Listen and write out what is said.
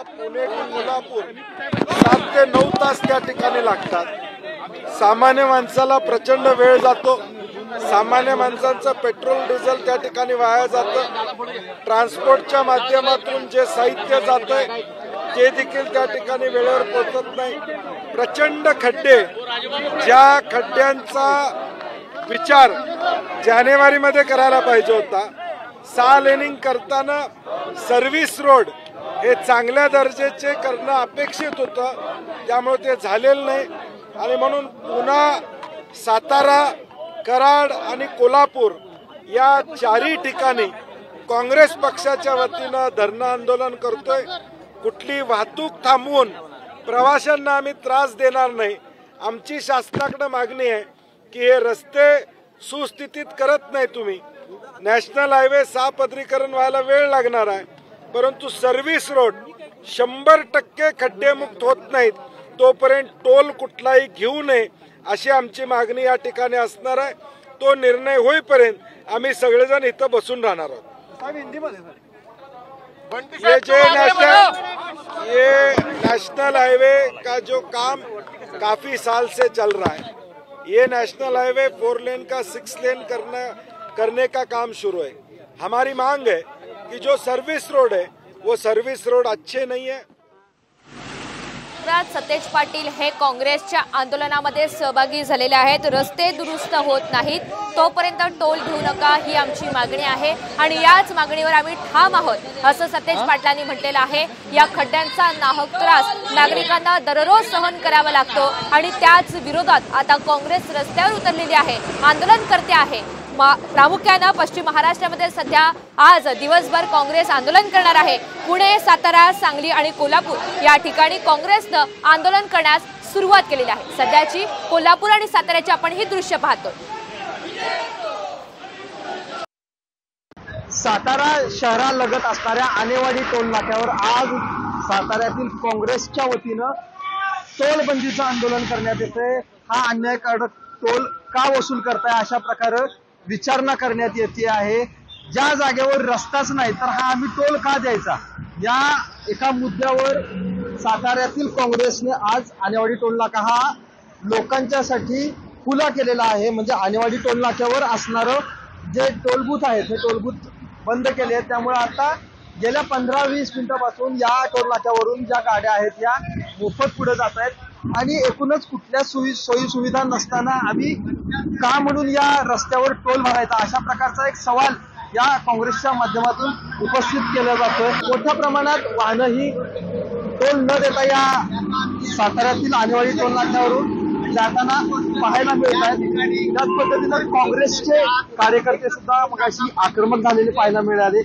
आता पुणे ते कोल्हापूर 7 ते 9 तास त्या ठिकाणी लागतात। सामान्य माणसाला प्रचंड वेळ जातो। सामान्य माणसांचं पेट्रोल डिझेल त्या ठिकाणी वाया जातं। ट्रान्सपोर्टच्या माध्यमातून जे साहित्य जातंय ते देखील त्या ठिकाणी वेळेवर पोहोचत नाही। प्रचंड खड्डे, ज्या खड्ड्यांचा विचार जानेवारीमध्ये करायला पाहिजे होता। 6 लेनिंग करताना सर्व्हिस रोड हे चांगल्या दर्जाचे करणं अपेक्षित होतं, त्यामुळे ते झालेलं नाही। आणि म्हणून पुन्हा सातारा, कराड आणि कोल्हापूर या 4ही ठिकाणी काँग्रेस पक्षाच्या वतीनं धरणं आंदोलन करतोय। कुठली वाहतूक थांबवून प्रवाशांना आम्ही त्रास देणार नाही। आमची शासनाकडे मागणी आहे की हे रस्ते सुस्थितीत करत नाही तुम्ही। नॅशनल हायवे 6 पदरीकरण व्हायला वेळ लागणार आहे, परंतु सर्व्हिस रोड 100% खड्डेमुक्त होत नाहीत तोपर्यंत टोल कुठलाही घेऊ नये अशी आमची मागणी या ठिकाणी असणार आहे। तो निर्णय होईपर्यंत आम्ही सगळेजण इथं बसून राहणार आहोत। ये नेशनल हाईवे का जो काम काफी साल से चल रहा है, ये नेशनल हाईवे 4 लेन का 6 लेन करने का काम शुरू है। हमारी मांग है कि जो सर्विस रोड है वो सर्विस रोड अच्छे नहीं है। सतेज पाटील हे काँग्रेसच्या आंदोलनामध्ये सहभागी झालेले आहेत। रस्ते दुरुस्त होत नाहीत तोपर्यंत टोल घेऊ नका ही आमची मागणी आहे आणि याच मागणीवर आम्ही ठाम आहोत असं सतेज पाटलांनी म्हटलेलं आहे। या खड्ड्यांचा नाहक त्रास नागरिकांना दररोज सहन करावा लागतो आणि त्याच विरोधात आता काँग्रेस रस्त्यावर उतरलेली आहे, आंदोलन करते आहे। प्रामुख्याने पश्चिम महाराष्ट्रामध्ये सध्या आज दिवसभर काँग्रेस आंदोलन करणार आहे। पुणे, सातारा, सांगली आणि कोल्हापूर या ठिकाणी काँग्रेसने आंदोलन करण्यास सुरुवात केलेली आहे। सध्याची कोल्हापूर आणि साताऱ्याची आपण ही दृश्य पाहतो। सातारा शहरालगत असणाऱ्या आनेवाडी टोल नाक्यावर आज साताऱ्यातील काँग्रेसच्या वतीनं टोलबंदीचं आंदोलन करण्यात येते। हा अन्यायकारक टोल का वसूल करताय अशा प्रकारे विचारणा करण्यात येते आहे। ज्या जागेवर रस्ताच नाही तर हा आम्ही टोल का द्यायचा, या एका मुद्द्यावर साताऱ्यातील काँग्रेसने आज आनेवाडी टोल नाका हा लोकांच्यासाठी खुला केलेला आहे। म्हणजे आनेवाडी टोल नाक्यावर असणारं जे टोलबूथ आहे ते टोलबूथ बंद केले आहेत। त्यामुळे आता गेल्या 15-20 मिनिटांपासून या टोल नाक्यावरून ज्या गाड्या आहेत या मोफत पुढे जात आहेत आणि एकूणच कुठल्या सोयी सुविधा नसताना आम्ही का म्हणून या रस्त्यावर टोल भरायचा अशा प्रकारचा एक सवाल या काँग्रेसच्या माध्यमातून उपस्थित केला जातोय। मोठ्या प्रमाणात वाहनं ही टोल न देता या साताऱ्यातील आनेवाडी टोल नाक्यावरून जाताना पाहायला मिळत आहेत। त्याच पद्धतीनं काँग्रेसचे कार्यकर्ते सुद्धा मगाशी आक्रमक झालेले पाहायला मिळाले।